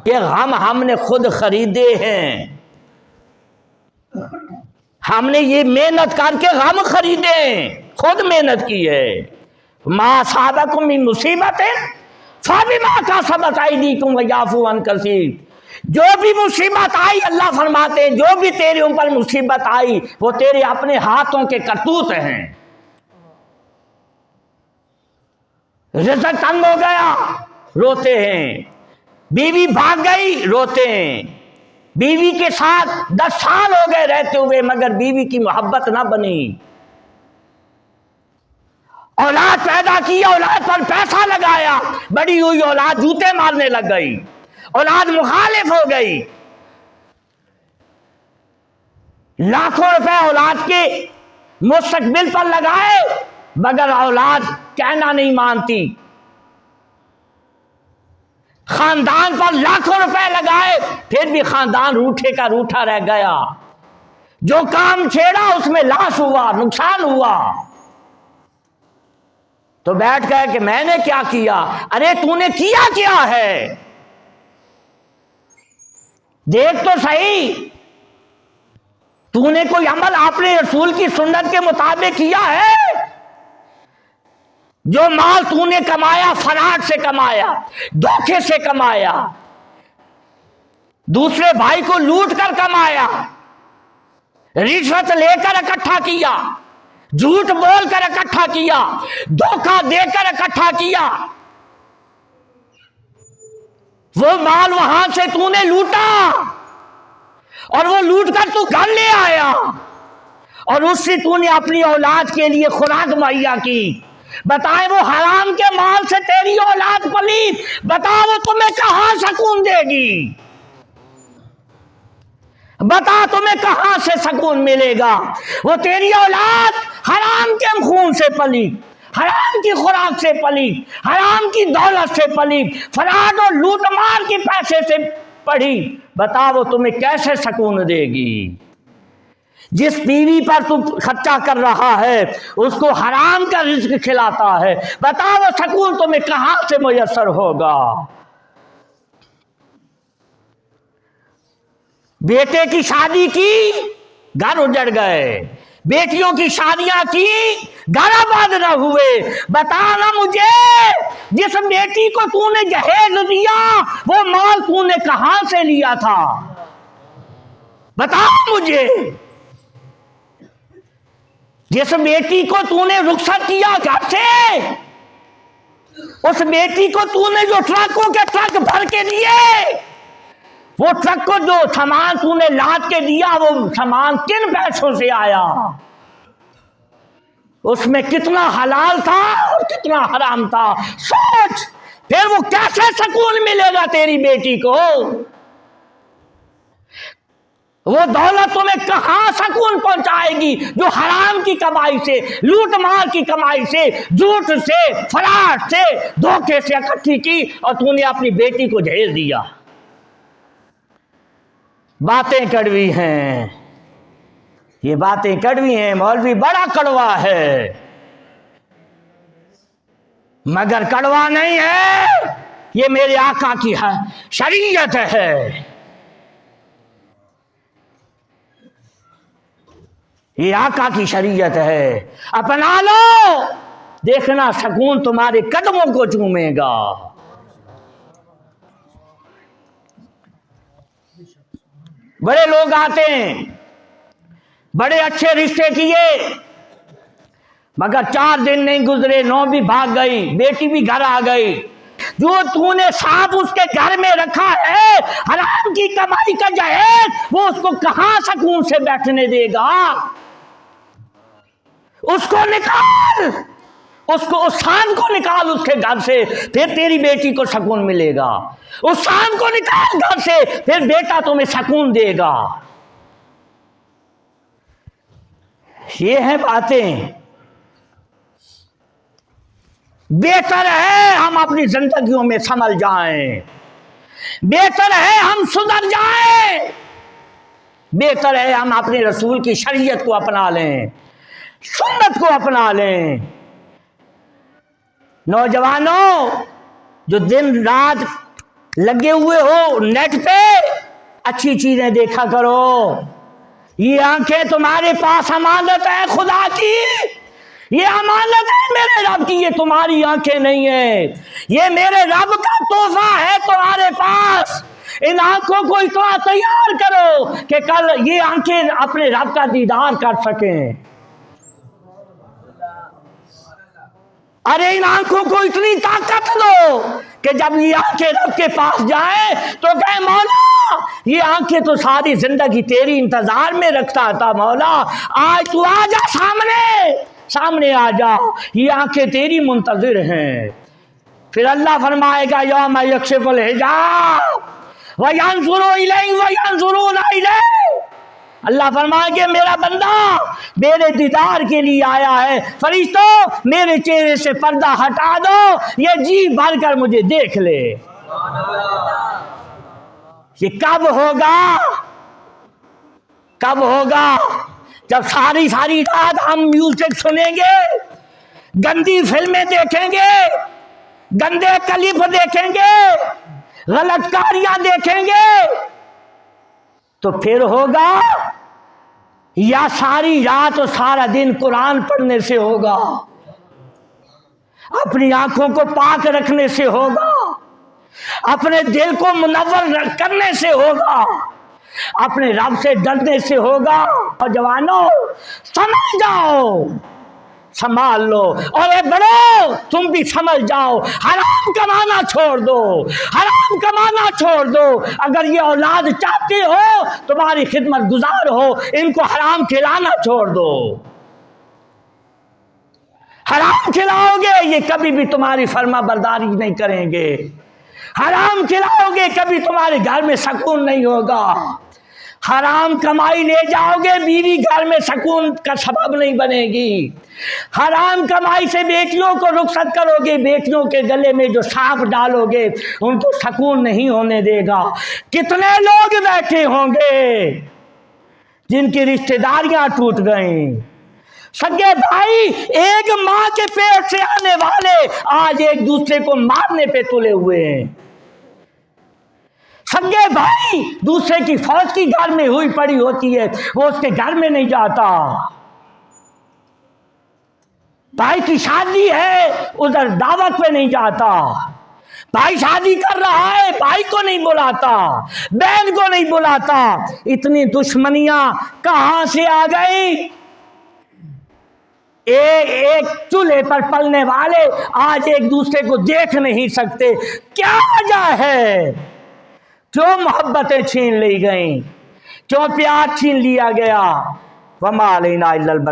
ये गम हमने खुद खरीदे हैं, हमने ये मेहनत करके गम खरीदे, खुद मेहनत की है। माँ साबकुम मिन मुसीबत है फाबिमा कासबत अयदीकुम वयाफू अन कसीर। जो भी मुसीबत आई, अल्लाह फरमाते हैं जो भी तेरे ऊपर मुसीबत आई वो तेरे अपने हाथों के करतूत हैं। रिज़्क़ तंग हो गया, रोते हैं। बीवी भाग गई, रोते हैं। बीवी के साथ 10 साल हो गए रहते हुए मगर बीवी की मोहब्बत ना बनी। औलाद पैदा की, औलाद पर पैसा लगाया, बड़ी हुई औलाद जूते मारने लग गई, औलाद मुखालिफ हो गई। लाखों रुपए औलाद के मुस्तकबिल पर लगाए मगर औलाद कहना नहीं मानती। खानदान पर लाखों रुपए लगाए फिर भी खानदान रूठे का रूठा रह गया। जो काम छेड़ा उसमें लॉस हुआ, नुकसान हुआ। तो बैठ गए कि मैंने क्या किया। अरे तूने किया क्या है, देख तो सही। तूने कोई अमल अपने रसूल की सुन्नत के मुताबिक किया है? जो माल तूने कमाया फराड से कमाया, धोखे से कमाया, दूसरे भाई को लूट कर कमाया, रिश्वत लेकर इकट्ठा किया, झूठ बोलकर इकट्ठा किया, धोखा देकर इकट्ठा किया, वो माल वहां से तूने लूटा और वो लूट कर तू घर ले आया और उससे तूने अपनी औलाद के लिए खुराक मुहैया की। बताए वो हराम के माल से तेरी औलाद पली, बता वो तुम्हें कहां सुकून देगी? बता तुम्हें कहां से सुकून मिलेगा? वो तेरी औलाद हराम के खून से पली, हराम की खुराक से पली, हराम की दौलत से पली, फराड और लूटमार के पैसे से पढ़ी। बता वो तुम्हें कैसे सुकून देगी? जिस बीवी पर तू खर्चा कर रहा है उसको हराम का रिज्क खिलाता है, बता वो सुकून तुम्हें कहां से मुयस्सर होगा? बेटे की शादी की, घर उजड़ गए। बेटियों की शादियां की, घर आबाद न हुए। बता ना मुझे, जिस बेटी को तूने जहेज दिया वो माल तूने कहां से लिया था? बता मुझे। जिस बेटी को तूने रुखसत किया घर से, उस बेटी को तूने जो ट्रकों के ट्रक भर के दिए, वो ट्रक को जो सामान तूने लाद के दिया वो सामान किन पैसों से आया? उसमें कितना हलाल था और कितना हराम था? सोच। फिर वो कैसे सुकून मिलेगा तेरी बेटी को? वो दौलत तुम्हें कहां सुकून पहुंचाएगी जो हराम की कमाई से, लूट मार की कमाई से, झूठ से, फराड से, धोखे से इकट्ठी की और तूने अपनी बेटी को झेल दिया। बातें कड़वी हैं, ये बातें कड़वी हैं। मौलवी बड़ा कड़वा है मगर कड़वा नहीं है, ये मेरे आका की शरीयत है। ये आका की शरीयत है, अपना लो, देखना सुकून तुम्हारे कदमों को चूमेगा। बड़े लोग आते हैं, बड़े अच्छे रिश्ते किए मगर 4 दिन नहीं गुजरे 9 भी भाग गई, बेटी भी घर आ गई। जो तूने सांप उसके घर में रखा है, हराम की कमाई का जहेज, वो उसको कहां सुकून से बैठने देगा? उसको निकाल, उसको उस सांप को निकाल उसके घर से, फिर तेरी बेटी को सुकून मिलेगा। उस सांप को निकाल घर से, फिर बेटा तुम्हें सुकून देगा। ये है बातें। बेहतर है हम अपनी जिंदगियों में संभल जाएं, बेहतर है हम सुधर जाएं, बेहतर है हम अपने रसूल की शरीयत को अपना लें, सुन्नत को अपना लें। नौजवानों जो दिन रात लगे हुए हो नेट पे, अच्छी चीजें देखा करो। ये आंखें तुम्हारे पास अमानत है खुदा की, ये अमानत है मेरे रब की, ये तुम्हारी आंखें नहीं है, ये मेरे रब का तोहफा है तुम्हारे पास। इन आंखों को इतना तैयार करो कि कल ये आंखें अपने रब का दीदार कर सकें। अरे इन आंखों को इतनी ताकत दो कि जब ये आंखें रब के पास जाए तो कहे मौला ये आंखें तो सारी जिंदगी तेरी इंतजार में रखता था मौला, आज तू आ जा सामने, सामने आ जा, ये आंखें तेरी मुंतजिर हैं। फिर अल्लाह फरमाएगा यौम यक्शिफुल हिजाब व यंजुरू इलैहि व यंजुरूना इलैहि। अल्लाह फरमाएंगे मेरा बंदा मेरे दीदार के लिए आया है, फरिश्तों मेरे चेहरे से पर्दा हटा दो, ये जी भर कर मुझे देख ले। ये कब होगा? कब होगा? जब सारी सारी रात हम म्यूजिक सुनेंगे, गंदी फिल्में देखेंगे, गंदे क्लिप देखेंगे, गलतकारियां देखेंगे, तो फिर होगा, या सारी रात और सारा दिन कुरान पढ़ने से होगा, अपनी आंखों को पाक रखने से होगा, अपने दिल को मुनव्वर करने से होगा, अपने रब से डरने से होगा। और जवानों समझ जाओ, संभाल लो, और ए बड़ो तुम भी समझ जाओ, हराम कमाना छोड़ दो, हराम कमाना छोड़ दो। अगर ये औलाद चाहते हो तुम्हारी खिदमत गुजार हो, इनको हराम खिलाना छोड़ दो। हराम खिलाओगे ये कभी भी तुम्हारी फर्मा बरदारी नहीं करेंगे, हराम खिलाओगे कभी तुम्हारे घर में सुकून नहीं होगा, हराम कमाई ले जाओगे बीवी घर में सुकून का सबब नहीं बनेगी, हराम कमाई से बेटियों को रुखसत करोगे, बेटियों के गले में जो सांप डालोगे उनको सुकून नहीं होने देगा। कितने लोग बैठे होंगे जिनकी रिश्तेदारियां टूट गई, सगे भाई एक मां के पेट से आने वाले आज एक दूसरे को मारने पे तुले हुए हैं, सगे भाई दूसरे की फौज की घर में हुई पड़ी होती है वो उसके घर में नहीं जाता, भाई की शादी है उधर दावत पे नहीं जाता, भाई शादी कर रहा है भाई को नहीं बुलाता, बहन को नहीं बुलाता। इतनी दुश्मनियां कहां से आ गई? एक चूल्हे पर पलने वाले आज एक दूसरे को देख नहीं सकते, क्या वजह है? क्यों मोहब्बतें छीन ली गई, क्यों प्यार छीन लिया गया? वमा अलैना इल्लल बलाग।